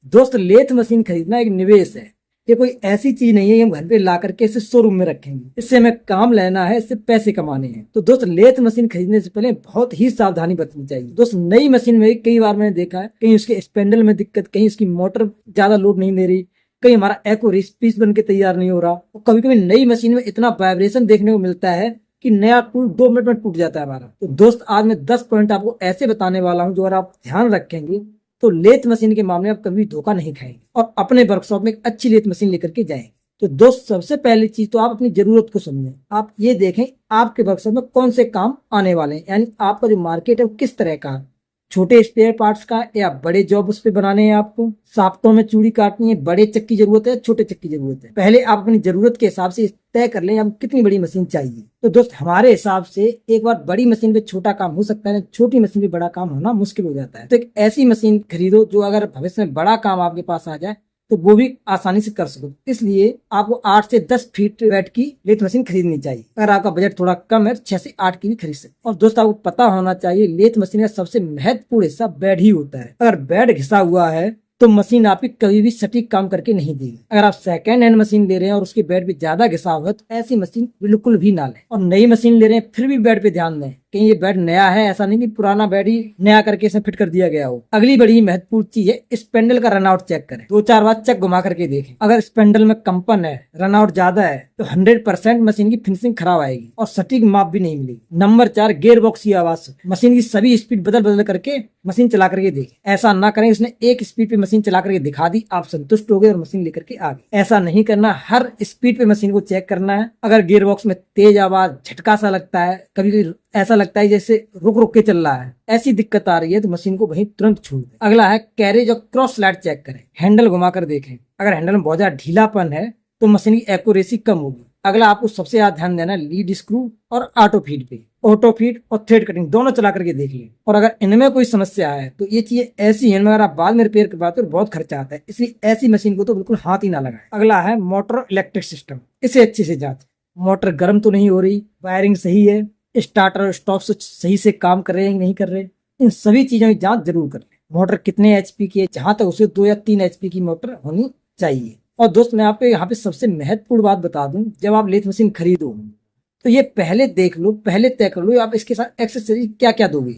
दोस्त lathe machine खरीदना एक निवेश है। ये कोई ऐसी चीज नहीं है कि हम घर पे ला करके इसे शोरूम में रखेंगे। इससे हमें काम लेना है, इससे पैसे कमाने हैं। तो दोस्त लेथ मशीन खरीदने से पहले बहुत ही सावधानी बरतनी चाहिए। दोस्त नई मशीन में कई बार मैंने देखा है कहीं उसके स्पेंडल में दिक्कत, कहीं उसकी मोटर ज्यादा लोड नहीं दे रही, कहीं हमारा एको पीस बन के तैयार नहीं हो रहा। और कभी कभी नई मशीन में इतना वाइब्रेशन देखने को मिलता है कि नया टूल 2 मिनट में टूट जाता है हमारा। तो दोस्त आज मैं 10 पॉइंट आपको ऐसे बताने वाला हूँ जो अगर आप ध्यान रखेंगे तो लेथ मशीन के मामले में आप कभी धोखा नहीं खाएंगे और अपने वर्कशॉप में एक अच्छी लेथ मशीन लेकर के जाएंगे। तो दोस्त सबसे पहली चीज तो आप अपनी जरूरत को समझें। आप ये देखें आपके वर्कशॉप में कौन से काम आने वाले हैं, यानी आपका जो मार्केट है वो किस तरह का है। छोटे स्पेयर पार्ट्स का या बड़े जॉब उस पे बनाने हैं, आपको साफ्टों में चूड़ी काटनी है, बड़े चक की जरूरत है, छोटे चक की जरूरत है। पहले आप अपनी जरूरत के हिसाब से तय कर लें आपको कितनी बड़ी मशीन चाहिए। तो दोस्त हमारे हिसाब से एक बार बड़ी मशीन पे छोटा काम हो सकता है, छोटी मशीन पे बड़ा काम होना मुश्किल हो जाता है। तो एक ऐसी मशीन खरीदो जो अगर भविष्य में बड़ा काम आपके पास आ जाए तो वो भी आसानी से कर सको। इसलिए आपको 8 से 10 फीट वेट की लेथ मशीन खरीदनी चाहिए। अगर आपका बजट थोड़ा कम है 6 से 8 की भी खरीद सकते। और दोस्त आपको पता होना चाहिए लेथ मशीन का सबसे महत्वपूर्ण हिस्सा बेड ही होता है। अगर बेड घिसा हुआ है तो मशीन आपकी कभी भी सटीक काम करके नहीं देगी। अगर आप सेकंड हैंड मशीन ले रहे हैं और उसके बेड पे ज्यादा घिसा हुआ है तो ऐसी मशीन बिल्कुल भी ना लें। और नई मशीन ले रहे हैं फिर भी बेड पे ध्यान दें, कहीं ये बेड नया है, ऐसा नहीं कि पुराना बेड ही नया करके इसमें फिट कर दिया गया हो। अगली बड़ी महत्वपूर्ण चीज है स्पेंडल का रनआउट चेक करें। 2-4 बार चेक घुमा करके देखें। अगर स्पेंडल में कंपन है, रनआउट ज्यादा है तो 100% मशीन की फिनिशिंग खराब आएगी और सटीक माप भी नहीं मिलेगी। नंबर 4, गियर बॉक्स की आवाज। मशीन की सभी स्पीड बदल बदल करके मशीन चला करके देखें। ऐसा ना करें उसने एक स्पीड पे मशीन चला करके दिखा दी, आप संतुष्ट हो गए और मशीन लेकर के आ गए। ऐसा नहीं करना, हर स्पीड पे मशीन को चेक करना है। अगर गियर बॉक्स में तेज आवाज, झटका सा लगता है, कभी कभी ऐसा लगता है जैसे रुक रुक के चल रहा है, ऐसी दिक्कत आ रही है तो मशीन को वहीं तुरंत छोड़ दें। अगला है कैरेज और क्रॉस स्लैट चेक करें। हैंडल घुमा कर देखें। अगर हैंडल में बहुत ज्यादा ढीलापन है तो मशीन की एक्यूरेसी कम होगी। अगला आपको सबसे ज्यादा ध्यान देना है लीड स्क्रू और ऑटो फीड पे। ऑटो फीड और थ्रेड कटिंग दोनों चला करके देख लें। और अगर इनमें कोई समस्या है तो ये चीजें ऐसी हैं, अगर आप बाद में रिपेयर करवाते हो तो बहुत खर्चा आता है, इसलिए ऐसी मशीन को तो बिल्कुल हाथ ही ना लगाएं। अगला है मोटर इलेक्ट्रिक सिस्टम। इसे अच्छे से जांचें। मोटर गर्म तो नहीं हो रही, वायरिंग सही है, स्टार्टर और स्टॉप स्विच सही से काम कर रहे हैं नहीं कर रहे, इन सभी चीजों की जांच जरूर कर लें। मोटर कितने एचपी की है, जहां तक उसे 2 या 3 एचपी की मोटर होनी चाहिए। और दोस्त मैं आपको यहाँ पे सबसे महत्वपूर्ण बात बता दूं, जब आप लेथ मशीन खरीदो तो ये पहले देख लो, पहले तय कर लो आप इसके साथ एक्सेसरीज क्या क्या दोगे।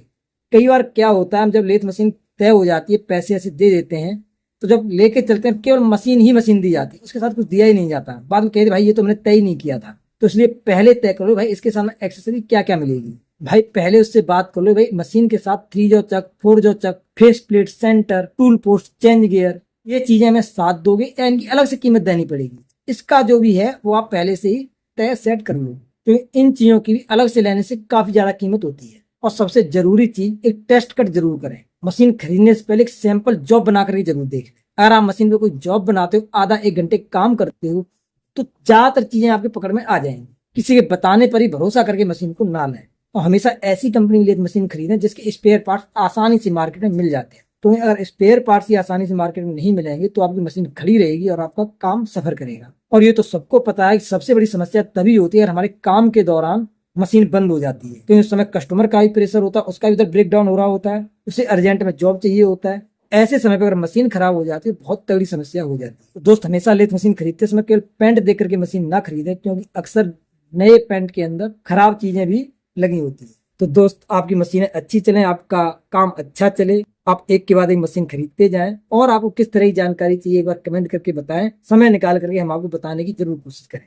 कई बार क्या होता है, हम जब लेथ मशीन तय हो जाती है, पैसे ऐसे दे देते हैं, तो जब लेके चलते हैं केवल मशीन ही मशीन दी जाती है, उसके साथ कुछ दिया ही नहीं जाता। बाद में कहते भाई ये तो मैंने तय ही नहीं किया था। तो इसलिए पहले तय करो भाई इसके साथ एक्सेसरी क्या क्या मिलेगी। भाई पहले उससे बात कर लो भाई मशीन के साथ 3 jaw chuck, 4 jaw chuck, face plate, centre, tool post, change gear, ये चीजें हमें साथ दोगे या इनकी अलग से कीमत देनी पड़ेगी। इसका जो भी है वो आप पहले से ही तय सेट कर लो, तो इन चीजों की भी अलग से लेने से काफी ज्यादा कीमत होती है। और सबसे जरूरी चीज, एक टेस्ट कट जरूर करें। मशीन खरीदने से पहले एक सैंपल जॉब बना करके जरूर देख लें। अगर आप मशीन पे कोई जॉब बनाते हो, आधा 1 घंटे काम करते हो, तो ज्यादातर चीजें आपके पकड़ में आ जाएंगी। किसी के बताने पर ही भरोसा करके मशीन को ना लें और हमेशा ऐसी कंपनी की मशीन खरीदें जिसके स्पेयर पार्ट्स आसानी से मार्केट में मिल जाते हैं। तो अगर स्पेयर पार्ट्स ही आसानी से मार्केट में नहीं मिलेंगे तो आपकी मशीन खड़ी रहेगी और आपका काम सफर करेगा। और ये तो सबको पता है कि सबसे बड़ी समस्या तभी होती है हमारे काम के दौरान मशीन बंद हो जाती है, क्योंकि उस समय कस्टमर का भी प्रेशर होता है, उसका भी उधर ब्रेक डाउन हो रहा होता है, उसे अर्जेंट में जॉब चाहिए होता है। ऐसे समय पर अगर मशीन खराब हो जाती है बहुत तगड़ी समस्या हो जाती है। तो दोस्त हमेशा लेथ मशीन खरीदते समय केवल पेंट देख करके मशीन ना खरीदें, क्योंकि अक्सर नए पेंट के अंदर खराब चीजें भी लगी होती है। तो दोस्त आपकी मशीनें अच्छी चलें, आपका काम अच्छा चले, आप एक के बाद एक मशीन खरीदते जाएं। और आपको किस तरह की जानकारी चाहिए एक बार कमेंट करके बताएं, समय निकाल करके हम आपको बताने की जरूर कोशिश करें।